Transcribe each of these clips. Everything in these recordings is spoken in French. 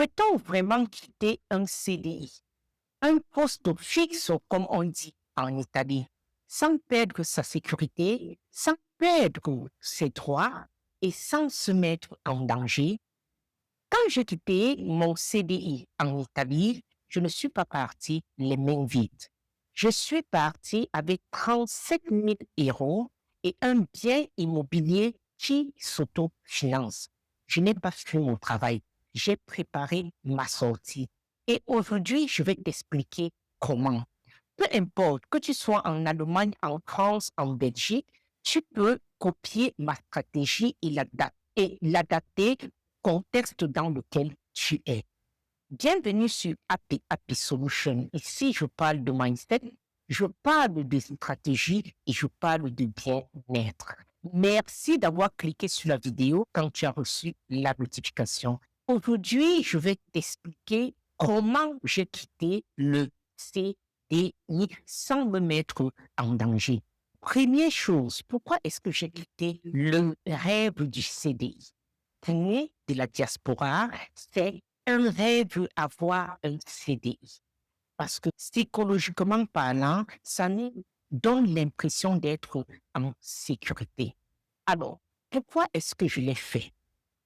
Peut-on vraiment quitter un CDI, un poste fixe comme on dit en Italie, sans perdre sa sécurité, sans perdre ses droits et sans se mettre en danger? Quand j'ai quitté mon CDI en Italie, je ne suis pas parti les mains vides. Je suis parti avec 37 000 € et un bien immobilier qui s'autofinance. Je n'ai pas fait mon travail. J'ai préparé ma sortie. Et aujourd'hui, je vais t'expliquer comment. Peu importe que tu sois en Allemagne, en France, en Belgique, tu peux copier ma stratégie et l'adapter au contexte dans lequel tu es. Bienvenue sur Happy Happy Solution. Ici, je parle de mindset, je parle de stratégie et je parle de bien-être. Merci d'avoir cliqué sur la vidéo quand tu as reçu la notification. Aujourd'hui, je vais t'expliquer comment j'ai quitté le CDI sans me mettre en danger. Première chose, pourquoi est-ce que j'ai quitté le rêve du CDI? Né de la diaspora, c'est un rêve avoir un CDI. Parce que psychologiquement parlant, ça nous donne l'impression d'être en sécurité. Alors, pourquoi est-ce que je l'ai fait?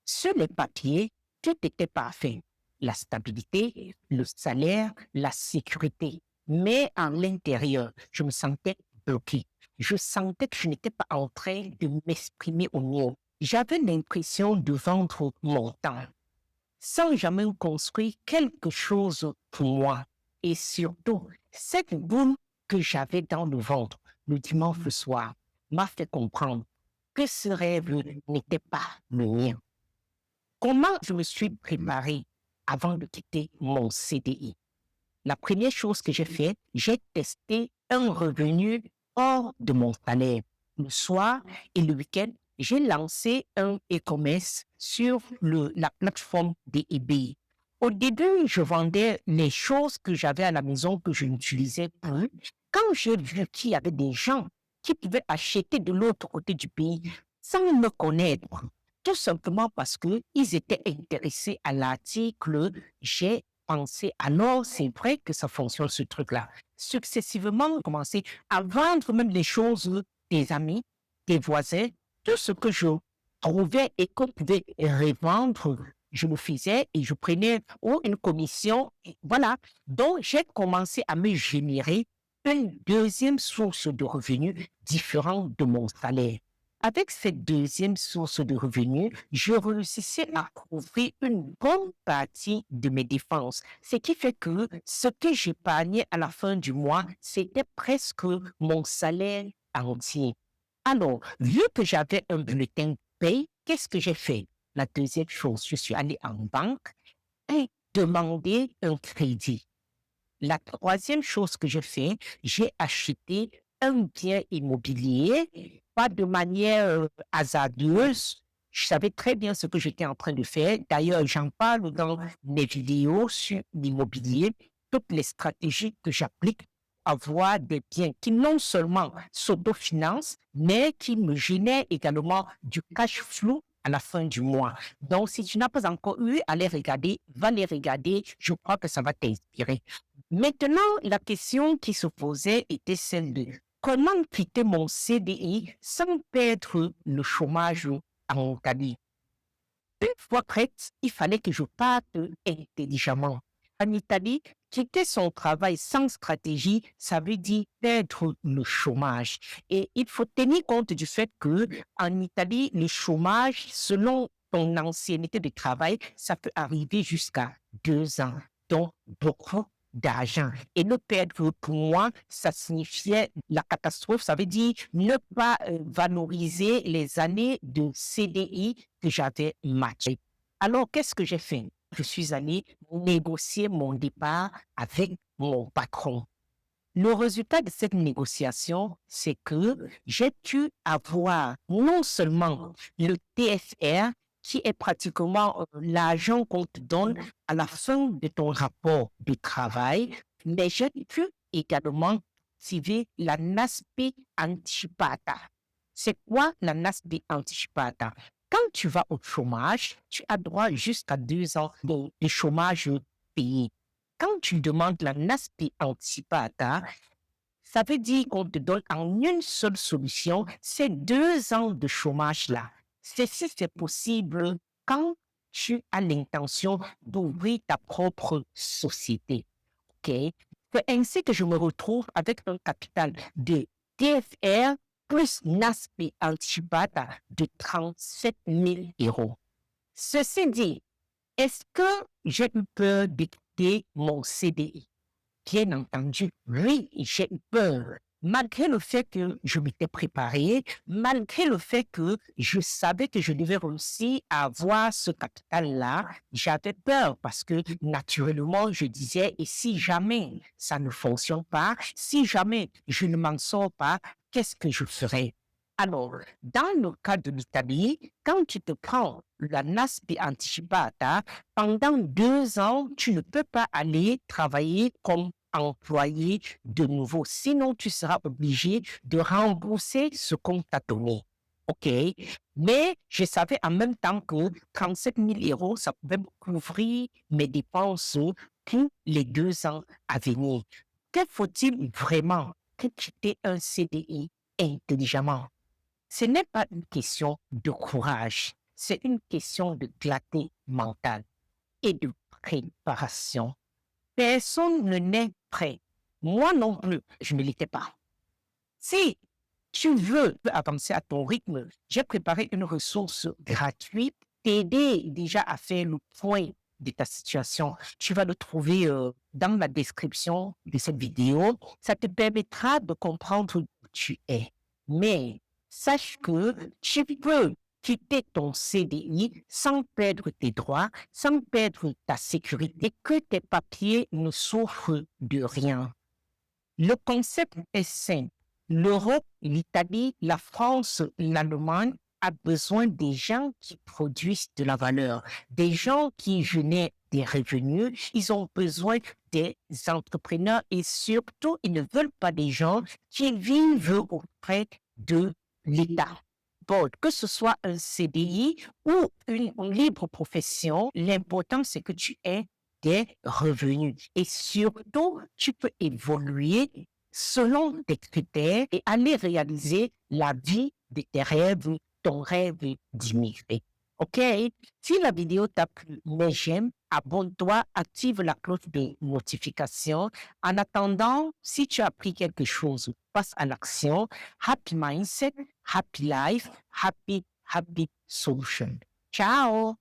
Sur le papier, tout était parfait. La stabilité, le salaire, la sécurité. Mais à l'intérieur, je me sentais bloqué. Je sentais que je n'étais pas en train de m'exprimer au mieux. J'avais l'impression de vendre mon temps sans jamais construire quelque chose pour moi. Et surtout, cette boule que j'avais dans le ventre le dimanche soir m'a fait comprendre que ce rêve n'était pas le mien. Comment je me suis préparé avant de quitter mon CDI? La première chose que j'ai fait, j'ai testé un revenu hors de mon salaire. Le soir et le week-end, j'ai lancé un e-commerce sur la plateforme de eBay. Au début, je vendais les choses que j'avais à la maison que je n'utilisais plus. Quand j'ai vu qu'il y avait des gens qui pouvaient acheter de l'autre côté du pays sans me connaître, tout simplement parce qu'ils étaient intéressés à l'article, j'ai pensé, alors c'est vrai que ça fonctionne ce truc-là. Successivement, j'ai commencé à vendre même les choses des amis, des voisins, tout ce que je trouvais et qu'on pouvait revendre, je le faisais et je prenais une commission. Et voilà. Donc, j'ai commencé à me générer une deuxième source de revenus différente de mon salaire. Avec cette deuxième source de revenus, je réussissais à couvrir une bonne partie de mes dépenses. Ce qui fait que ce que j'épargnais à la fin du mois, c'était presque mon salaire entier. Alors, vu que j'avais un bulletin de paye, qu'est-ce que j'ai fait? La deuxième chose, je suis allé en banque et demandé un crédit. La troisième chose que j'ai fait, j'ai acheté un bien immobilier, pas de manière hasardeuse. Je savais très bien ce que j'étais en train de faire. D'ailleurs, j'en parle dans mes vidéos sur l'immobilier, toutes les stratégies que j'applique à avoir des biens qui non seulement s'autofinancent, mais qui me génèrent également du cash flow à la fin du mois. Donc, si tu n'as pas encore eu à les regarder, va les regarder. Je crois que ça va t'inspirer. Maintenant, la question qui se posait était celle de comment quitter mon CDI sans perdre le chômage en Italie. Une fois prête, il fallait que je parte intelligemment. En Italie, quitter son travail sans stratégie, ça veut dire perdre le chômage. Et il faut tenir compte du fait que en Italie, le chômage, selon ton ancienneté de travail, ça peut arriver jusqu'à 2 ans. Donc, beaucoup d'argent. Et le perdre, pour moi, ça signifiait la catastrophe. Ça veut dire ne pas valoriser les années de CDI que j'avais matchées. Alors, qu'est-ce que j'ai fait? Je suis allé négocier mon départ avec mon patron. Le résultat de cette négociation, c'est que j'ai pu avoir non seulement le TFR, qui est pratiquement l'argent qu'on te donne à la fin de ton rapport de travail, mais j'ai pu également activer la NASPI Anticipata. C'est quoi la NASPI Anticipata? Quand tu vas au chômage, tu as droit jusqu'à 2 ans de chômage payé. Quand tu demandes la NASPI Anticipata, ça veut dire qu'on te donne en une seule solution ces 2 ans de chômage-là. Ceci, c'est possible quand tu as l'intention d'ouvrir ta propre société. OK? C'est ainsi que je me retrouve avec un capital de TFR plus NASPI Anticipata de 37 000 euros. Ceci dit, est-ce que j'ai eu peur de quitter mon CDI? Bien entendu, oui, j'ai eu peur. Malgré le fait que je m'étais préparé, malgré le fait que je savais que je devais réussir à avoir ce capital-là, j'avais peur parce que naturellement, je disais, et si jamais ça ne fonctionne pas, si jamais je ne m'en sors pas, qu'est-ce que je ferais? Alors, dans le cas de l'Italie, quand tu te prends la NASPI Anticipata, pendant 2 ans, tu ne peux pas aller travailler comme employé de nouveau. Sinon, tu seras obligé de rembourser ce qu'on t'a donné. OK? Mais je savais en même temps que 37 000 euros, ça pouvait me couvrir mes dépenses pour les 2 ans à venir. Que faut-il vraiment que quitter un CDI intelligemment? Ce n'est pas une question de courage, c'est une question de clarté mentale et de préparation. Personne ne n'est prêt. Moi non plus, je ne l'étais pas. Si tu veux avancer à ton rythme, j'ai préparé une ressource gratuite, t'aider déjà à faire le point de ta situation. Tu vas le trouver dans la description de cette vidéo. Ça te permettra de comprendre où tu es. Mais sache que tu peux quitter ton CDI sans perdre tes droits, sans perdre ta sécurité, que tes papiers ne souffrent de rien. Le concept est simple. L'Europe, l'Italie, la France, l'Allemagne a besoin des gens qui produisent de la valeur, des gens qui génèrent des revenus. Ils ont besoin des entrepreneurs et surtout, ils ne veulent pas des gens qui vivent auprès de l'État. Bon, que ce soit un CDI ou une libre profession, l'important, c'est que tu aies des revenus. Et surtout, tu peux évoluer selon tes critères et aller réaliser la vie de tes rêves, ton rêve d'immigrer. OK? Si la vidéo t'a plu, mets j'aime, abonne-toi, active la cloche de notification. En attendant, si tu as appris quelque chose, passe à l'action. Happy mindset, happy life, happy solution. Ciao!